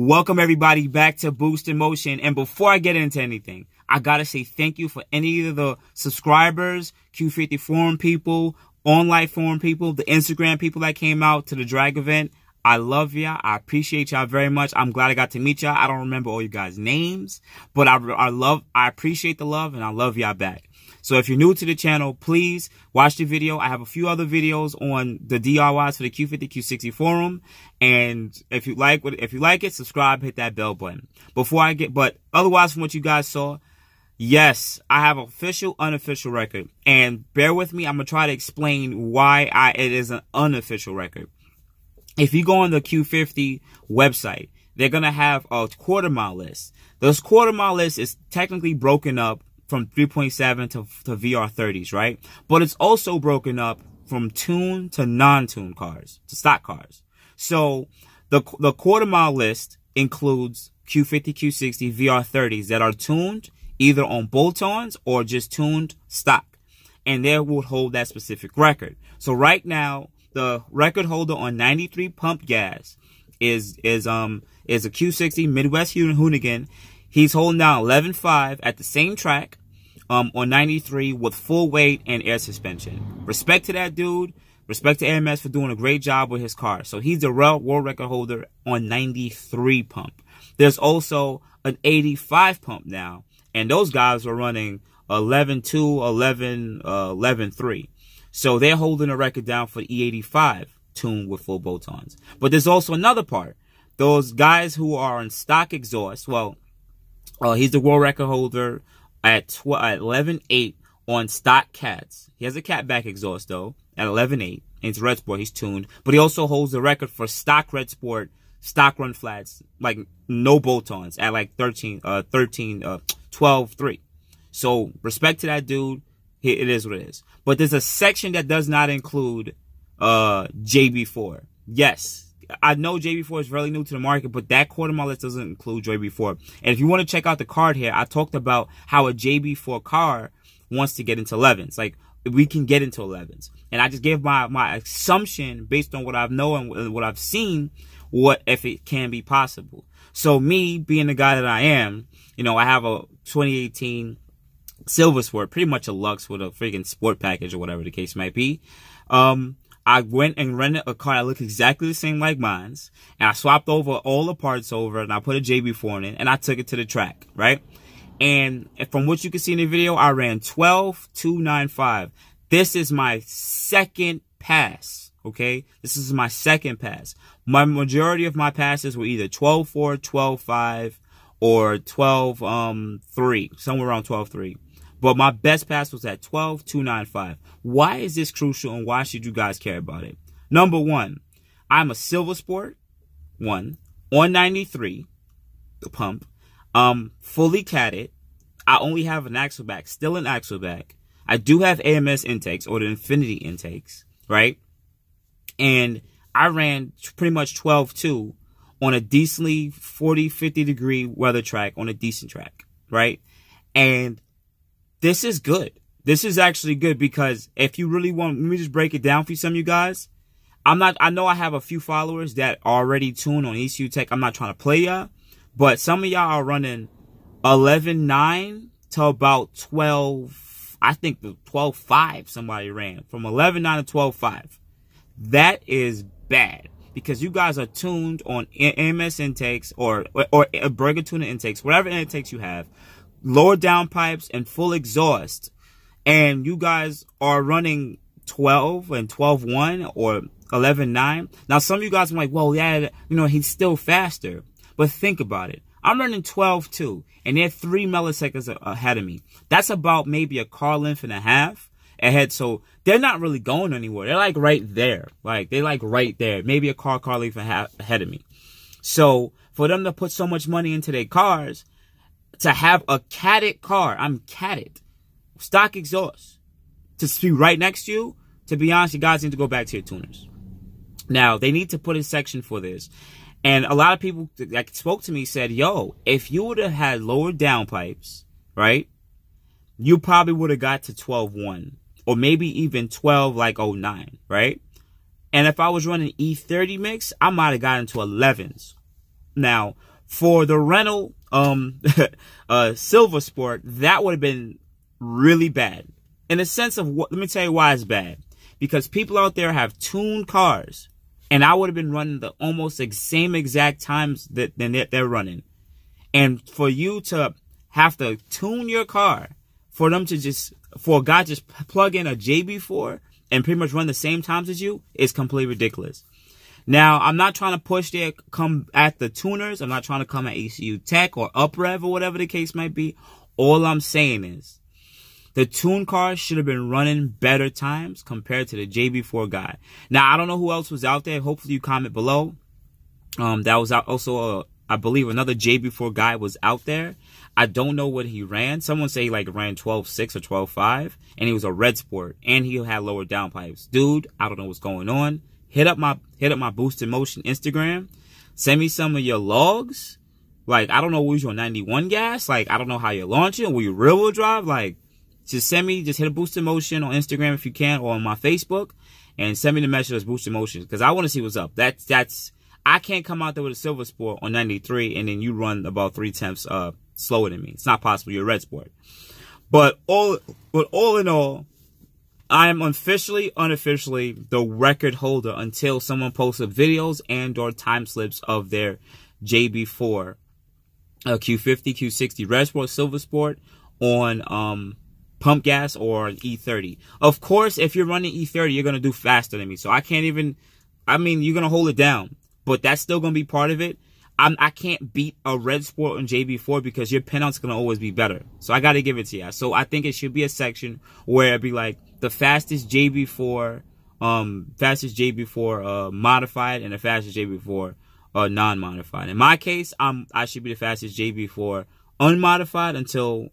Welcome everybody back to Boost in Motion. And before I get into anything, I gotta say thank you for any of the subscribers, Q50 forum people, online forum people, the Instagram people that came out to the drag event. I love y'all. I appreciate y'all very much. I'm glad I got to meet y'all. I don't remember all you guys' names, but I appreciate the love and I love y'all back. So if you're new to the channel, please watch the video. I have a few other videos on the DIYs for the Q50 Q60 forum. And if you like it, subscribe, hit that bell button. But otherwise from what you guys saw, yes, I have official, unofficial record. And bear with me, I'm going to try to explain why it is an unofficial record. If you go on the Q50 website, they're going to have a quarter mile list. Those quarter mile list is technically broken up from 3.7 to VR30s, right? But it's also broken up from tuned to non-tuned cars, to stock cars. So the quarter mile list includes Q50 Q60 VR30s that are tuned either on bolt-ons or just tuned stock. And they will hold that specific record. So right now, the record holder on 93 pump gas is a Q60 Midwest Hoonigan. He's holding down 11.5 at the same track on 93 with full weight and air suspension. Respect to that dude. Respect to AMS for doing a great job with his car. So he's the world record holder on 93 pump. There's also an 85 pump now, and those guys are running 11.2, 11.3. So they're holding a record down for E85 tuned with full bolt-ons. But there's also another part. Those guys who are on stock exhaust, well, he's the world record holder at 11.8 on stock cats. He has a CATBACK exhaust though at 11.8. And it's Red Sport. He's tuned, but he also holds the record for stock Red Sport stock run flats, like no bolt-ons at like 12.3. So respect to that dude. It is what it is. But there's a section that does not include JB4. Yes, I know JB4 is really new to the market, but that quarter mile list doesn't include JB4. And if you want to check out the card here, I talked about how a JB4 car wants to get into 11s. Like, we can get into 11s. And I just gave my assumption based on what I've known and what I've seen, what if it can be possible. So me, being the guy that I am, you know, I have a 2018 Silver Sport, pretty much a luxe with a freaking sport package or whatever the case might be. I went and rented a car that looked exactly the same like mine's, and I swapped over all the parts over, and I put a JB4 in it, and I took it to the track, right? And from what you can see in the video, I ran 12.295. This is my second pass, okay? This is my second pass. My majority of my passes were either 12.4, 12.5, or 12.3, somewhere around 12.3. But my best pass was at 12.295. Why is this crucial and why should you guys care about it? Number one, I'm a Silver Sport, on 93, the pump, fully catted. I only have an AXLEBACK, still an AXLEBACK. I do have AMS intakes or the infiniti intakes, right? And I ran pretty much 12.2 on a decently 40, 50 degree weather track on a decent track, right? And this is good. This is actually good because if you really want, let me just break it down for some of you guys. I know I have a few followers that are already tuned on ECU Tech. I'm not trying to play y'all, but some of y'all are running 11.9 to about 12. I think the 12.5 somebody ran from 11.9 to 12.5. That is bad because you guys are tuned on AMS intakes or burger tuner intakes, whatever intakes you have, lower downpipes and full exhaust, and you guys are running 12 and 12.1 or 11.9. Now, some of you guys are like, well, yeah, you know, he's still faster. But think about it. I'm running 12.2, and they're 3 milliseconds ahead of me. That's about maybe a car length and a half ahead. So they're not really going anywhere. They're like right there. Like, they're like right there. Maybe a car length and a half ahead of me. So for them to put so much money into their cars, to have a catted car, I'm catted, stock exhaust, to be right next to you, to be honest, you guys need to go back to your tuners. Now, they need to put a section for this. And a lot of people that spoke to me said, yo, if you would have had lower downpipes, right, you probably would have got to 12.1 or maybe even 12.09, right? And if I was running E30 mix, I might have gotten to 11s. Now, For the rental, Silver Sport, that would have been really bad. In the sense of what, let me tell you why it's bad. Because people out there have tuned cars, and I would have been running the almost same exact times that they're running. And for you to have to tune your car, for them to for a guy just plug in a JB4 and pretty much run the same times as you is completely ridiculous. Now, I'm not trying to come at the tuners. I'm not trying to come at ECU Tech or UpRev or whatever the case might be. All I'm saying is the tune cars should have been running better times compared to the JB4 guy. Now, I don't know who else was out there. Hopefully you comment below. That was also, I believe another JB4 guy was out there. I don't know what he ran. Someone say he like ran 12.6 or 12.5, and he was a red sport, and he had lower downpipes. Dude, I don't know what's going on. Hit up my boostinmotion Instagram. Send me some of your logs. Like, I don't know, was you on 91 gas? Like, I don't know how you're launching. Were you rear wheel drive? Like, just hit a boostinmotion on Instagram if you can, or on my Facebook, and send me the message as boostinmotion, because I want to see what's up. I can't come out there with a Silver Sport on 93 and then you run about 0.3 slower than me. It's not possible. You're a red sport. But all in all, I am unofficially the record holder until someone posts videos and or time slips of their JB4 Q50 Q60 red sport Silver Sport on pump gas or an E30. Of course, if you're running E30, you're gonna do faster than me. So I can't even. I mean, you're gonna hold it down, but that's still gonna be part of it. I can't beat a red sport on JB4 because your pinout's gonna always be better. So I gotta give it to you. So I think it should be a section where it'd be like the fastest JB4, modified and the fastest JB4 non-modified. In my case, I should be the fastest JB4 unmodified until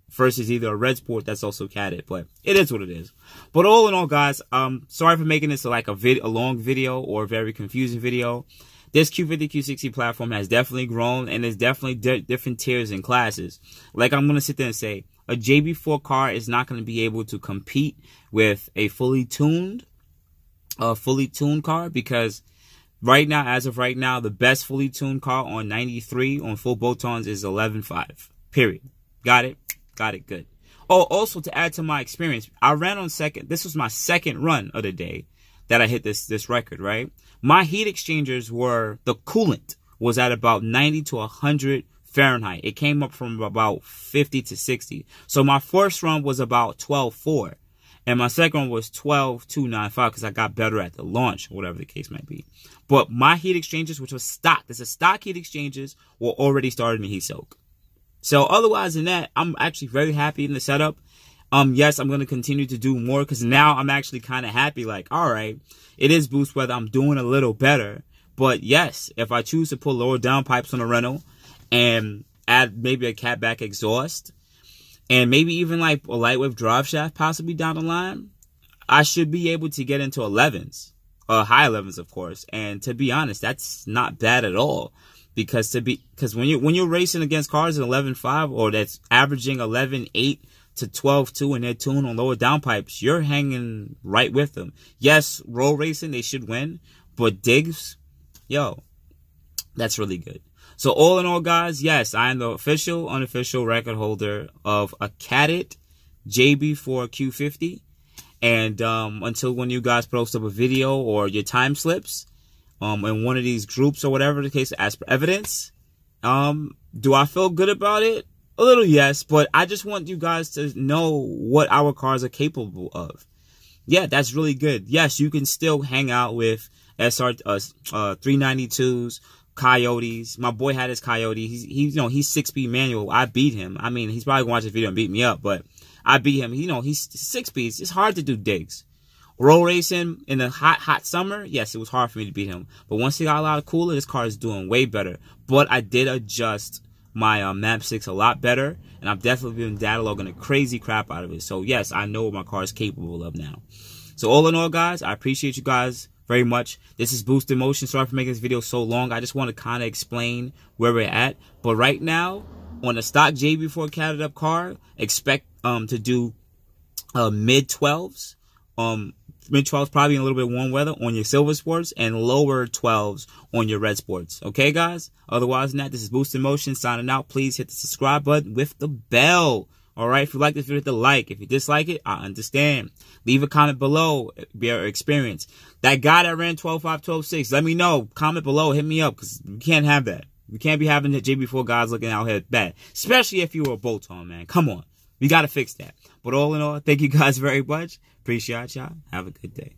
first is either a red sport that's also catted, but it is what it is. But all in all, guys, sorry for making this like a long video or a very confusing video. This Q50 Q60 platform has definitely grown, and there's definitely different tiers and classes. Like, I'm going to sit there and say, a JB4 car is not going to be able to compete with a fully tuned car, because right now, as of right now, the best fully tuned car on 93 on full Botons is 11.5. Period. Got it? Got it. Good. Oh, also to add to my experience, I ran on second. This was my second run of the day that I hit this record, right? My heat exchangers the coolant was at about 90 to 100 Fahrenheit. It came up from about 50 to 60. So my first run was about 12.4. And my second one was 12.295 because I got better at the launch, whatever the case might be. But my heat exchangers, which was stock, this is stock heat exchangers, were already started in heat soak. So otherwise than that, I'm actually very happy in the setup. Yes, I'm going to continue to do more because now I'm actually kind of happy. Like, all right, it is boost weather. I'm doing a little better. But yes, if I choose to put lower downpipes on a rental and add maybe a CATBACK exhaust and maybe even like a lightweight drive shaft possibly down the line, I should be able to get into 11s, high 11s, of course. And to be honest, that's not bad at all. Because when you're racing against cars at 11.5 or that's averaging 11.8 to 12.2 and they're tuned on lower downpipes, you're hanging right with them. Yes, road racing, they should win, but digs, yo, that's really good. So all in all, guys, yes, I am the official, unofficial record holder of a catted JB4 Q50. And until when you guys post up a video or your time slips in one of these groups or whatever the case, as per evidence, do I feel good about it? A little, yes, but I just want you guys to know what our cars are capable of. Yeah, that's really good. Yes, you can still hang out with SR 392s, Coyotes. My boy had his Coyote. He's 6-speed manual. I beat him. I mean, he's probably gonna watch this video and beat me up, but I beat him. He's 6 speeds. It's hard to do digs. Road racing in the hot summer, yes, it was hard for me to beat him. But once he got a lot of cooler, this car is doing way better. But I did adjust my map 6 a lot better, and I've definitely been data logging the crazy crap out of it. So yes, I know what my car is capable of now. So all in all, guys, I appreciate you guys very much. This is boostinmotion. Sorry for making this video so long. I just want to kind of explain where we're at. But right now, on a stock JB4 catted up car, expect to do mid 12s. mid-12s probably in a little bit warm weather on your silver sports, and lower 12s on your red sports. Okay, guys? Otherwise than that, this is BoostinMotion signing out. Please hit the subscribe button with the bell. All right? If you like this video, hit the like. If you dislike it, I understand. Leave a comment below your experience. That guy that ran 12.5, 12.6, let me know. Comment below. Hit me up, because we can't have that. We can't be having the JB4 guys looking out here bad. Especially if you were a bolt-on, man. Come on. We got to fix that. But all in all, thank you guys very much. Appreciate y'all. Have a good day.